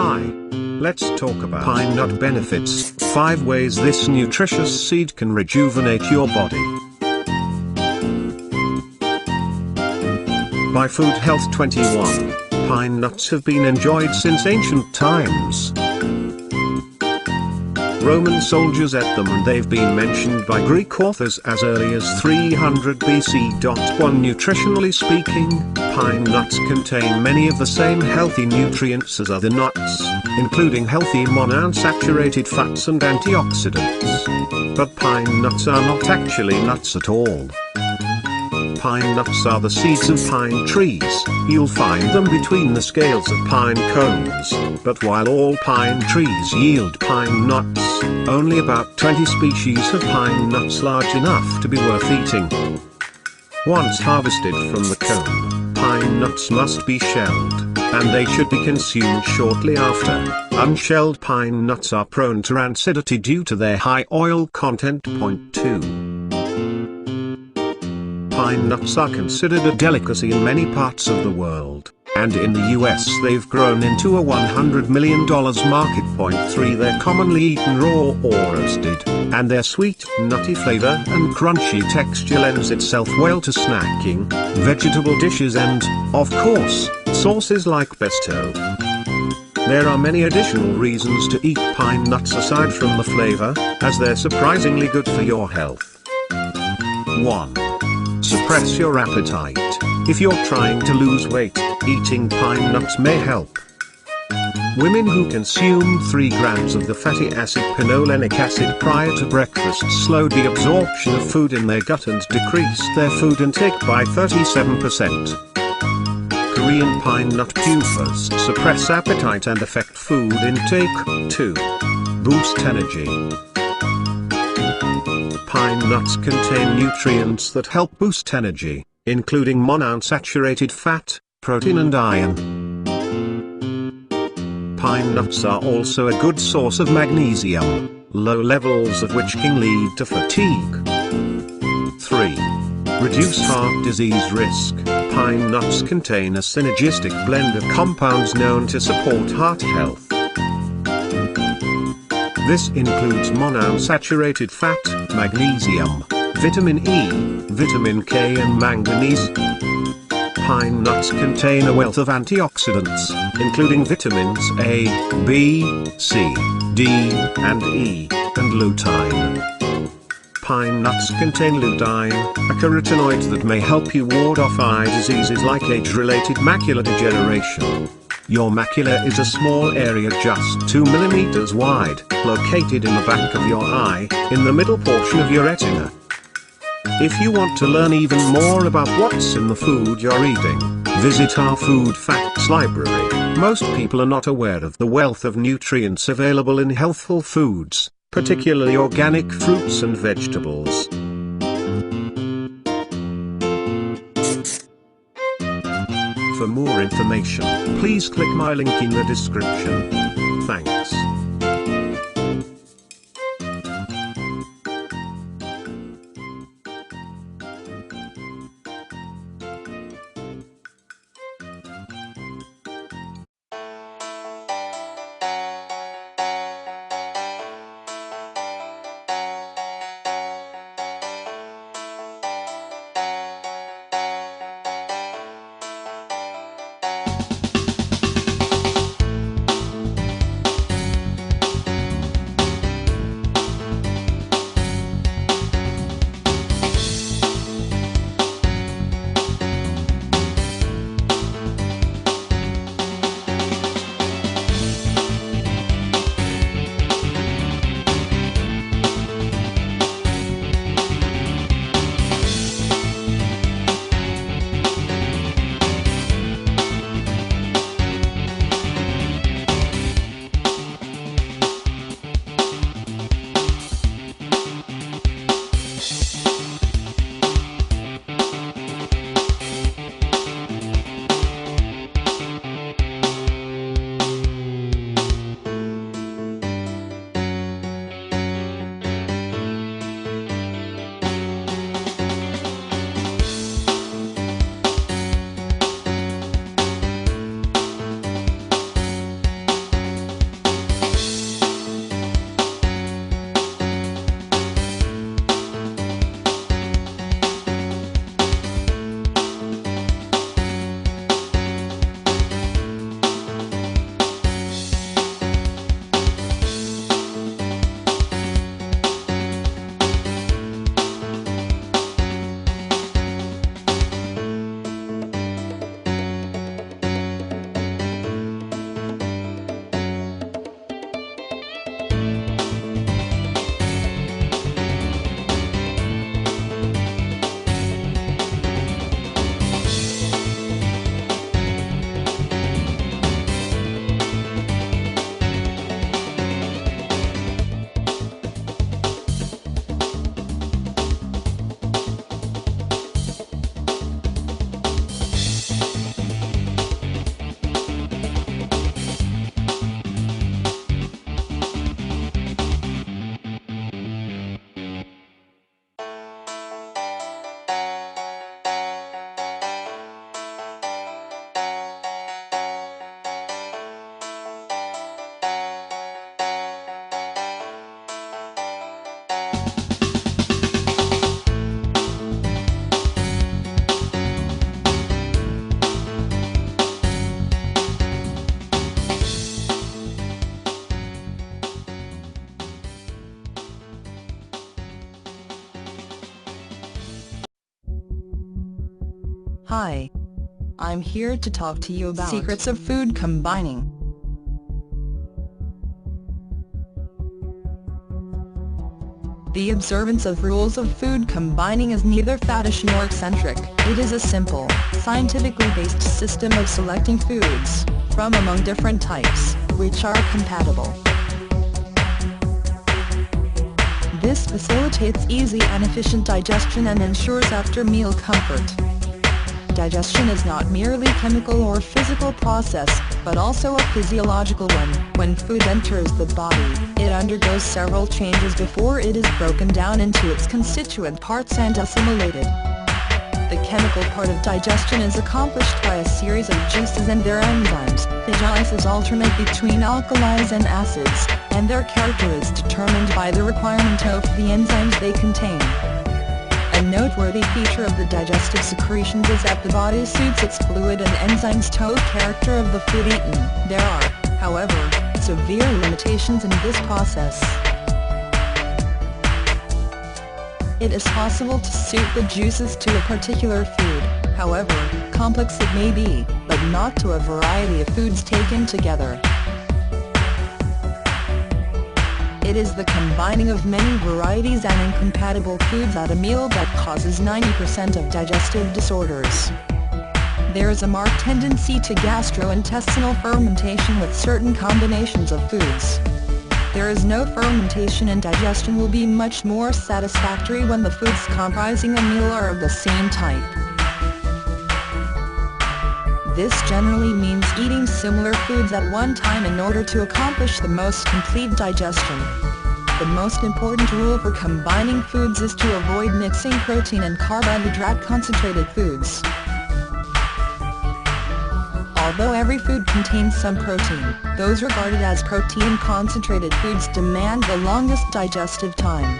Hi. Let's talk about pine nut benefits, 5 ways this nutritious seed can rejuvenate your body. By Food Health 21, pine nuts have been enjoyed since ancient times. Roman soldiers ate them and they've been mentioned by Greek authors as early as 300 BC. One Nutritionally speaking, pine nuts contain many of the same healthy nutrients as other nuts, including healthy monounsaturated fats and antioxidants. But pine nuts are not actually nuts at all. Pine nuts are the seeds of pine trees. You'll find them between the scales of pine cones, but while all pine trees yield pine nuts, only about 20 species have pine nuts large enough to be worth eating. Once harvested from the cone, pine nuts must be shelled, and they should be consumed shortly after. Unshelled pine nuts are prone to rancidity due to their high oil content. Point 2. Pine nuts are considered a delicacy in many parts of the world, and in the US they've grown into a $100 million market. Point 3. They're commonly eaten raw or roasted, and their sweet, nutty flavor and crunchy texture lends itself well to snacking, vegetable dishes and, of course, sauces like pesto. There are many additional reasons to eat pine nuts aside from the flavor, as they're surprisingly good for your health. 1. Suppress your appetite. If you're trying to lose weight, eating pine nuts may help. Women who consume 3 grams of the fatty acid pinolenic acid prior to breakfast slow the absorption of food in their gut and decrease their food intake by 37%. Korean pine nut pufas suppress appetite and affect food intake. 2. Boost energy. Pine nuts contain nutrients that help boost energy, including monounsaturated fat, protein and iron. Pine nuts are also a good source of magnesium, low levels of which can lead to fatigue. 3. Reduce heart disease risk. Pine nuts contain a synergistic blend of compounds known to support heart health. This includes monounsaturated fat, magnesium, vitamin E, vitamin K and manganese. Pine nuts contain a wealth of antioxidants, including vitamins A, B, C, D, and E, and lutein. Pine nuts contain lutein, a carotenoid that may help you ward off eye diseases like age-related macular degeneration. Your macula is a small area just 2 millimeters wide, located in the back of your eye, in the middle portion of your retina. If you want to learn even more about what's in the food you're eating, visit our Food Facts Library. Most people are not aware of the wealth of nutrients available in healthful foods, particularly organic fruits and vegetables. For more information, please click my link in the description. Thanks. Hi. I'm here to talk to you about secrets of food combining. The observance of rules of food combining is neither faddish nor eccentric. It is a simple, scientifically based system of selecting foods from among different types, which are compatible. This facilitates easy and efficient digestion and ensures after-meal comfort. Digestion is not merely a chemical or physical process, but also a physiological one. When food enters the body, it undergoes several changes before it is broken down into its constituent parts and assimilated. The chemical part of digestion is accomplished by a series of juices and their enzymes. The juices alternate between alkalis and acids, and their character is determined by the requirement of the enzymes they contain. A noteworthy feature of the digestive secretions is that the body suits its fluid and enzymes to the character of the food eaten. There are, however, severe limitations in this process. It is possible to suit the juices to a particular food, however complex it may be, but not to a variety of foods taken together. It is the combining of many varieties and incompatible foods at a meal that causes 90% of digestive disorders. There is a marked tendency to gastrointestinal fermentation with certain combinations of foods. There is no fermentation, and digestion will be much more satisfactory when the foods comprising a meal are of the same type. This generally means eating similar foods at one time in order to accomplish the most complete digestion. The most important rule for combining foods is to avoid mixing protein and carbohydrate concentrated foods. Although every food contains some protein, those regarded as protein-concentrated foods demand the longest digestive time.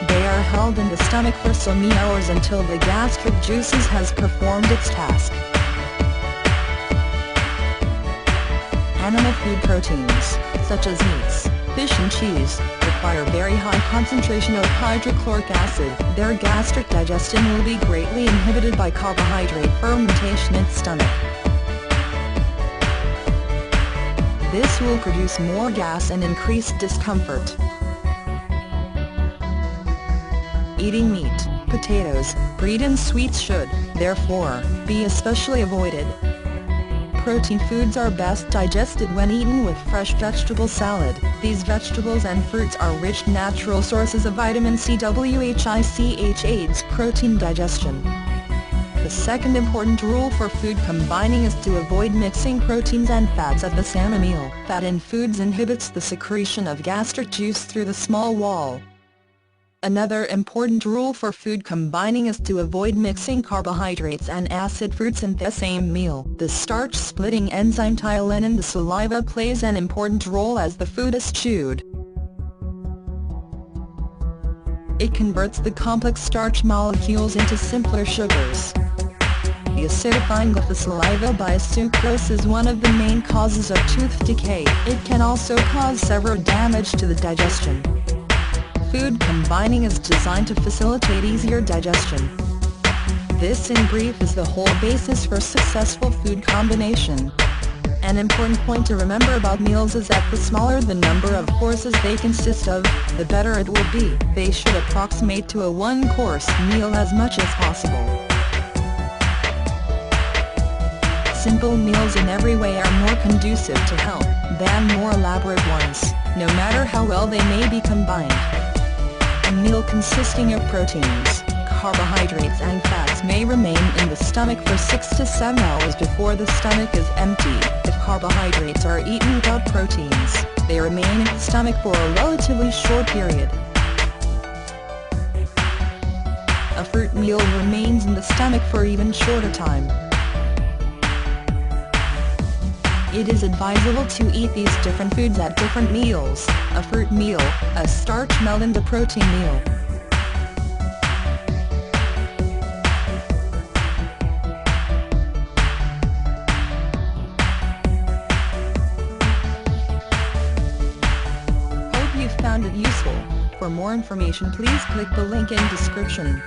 They are held in the stomach for so many hours until the gastric juices has performed its task. Animal food proteins, such as meats, fish and cheese, require very high concentration of hydrochloric acid. Their gastric digestion will be greatly inhibited by carbohydrate fermentation in the stomach. This will produce more gas and increased discomfort. Eating meat, potatoes, bread and sweets should, therefore, be especially avoided. Protein foods are best digested when eaten with fresh vegetable salad. These vegetables and fruits are rich natural sources of vitamin C, which aids protein digestion. The second important rule for food combining is to avoid mixing proteins and fats at the same meal. Fat in foods inhibits the secretion of gastric juice through the small wall. Another important rule for food combining is to avoid mixing carbohydrates and acid fruits in the same meal. The starch-splitting enzyme ptyalin in the saliva plays an important role as the food is chewed. It converts the complex starch molecules into simpler sugars. The acidifying of the saliva by sucrose is one of the main causes of tooth decay. It can also cause severe damage to the digestion. Food combining is designed to facilitate easier digestion. This in brief is the whole basis for successful food combination. An important point to remember about meals is that the smaller the number of courses they consist of, the better it will be. They should approximate to a one-course meal as much as possible. Simple meals in every way are more conducive to health than more elaborate ones, no matter how well they may be combined. A meal consisting of proteins, carbohydrates and fats may remain in the stomach for 6 to 7 hours before the stomach is empty. If carbohydrates are eaten without proteins, they remain in the stomach for a relatively short period. A fruit meal remains in the stomach for even shorter time. It is advisable to eat these different foods at different meals: a fruit meal, a starch meal and a protein meal. Hope you found it useful. For more information, please click the link in description.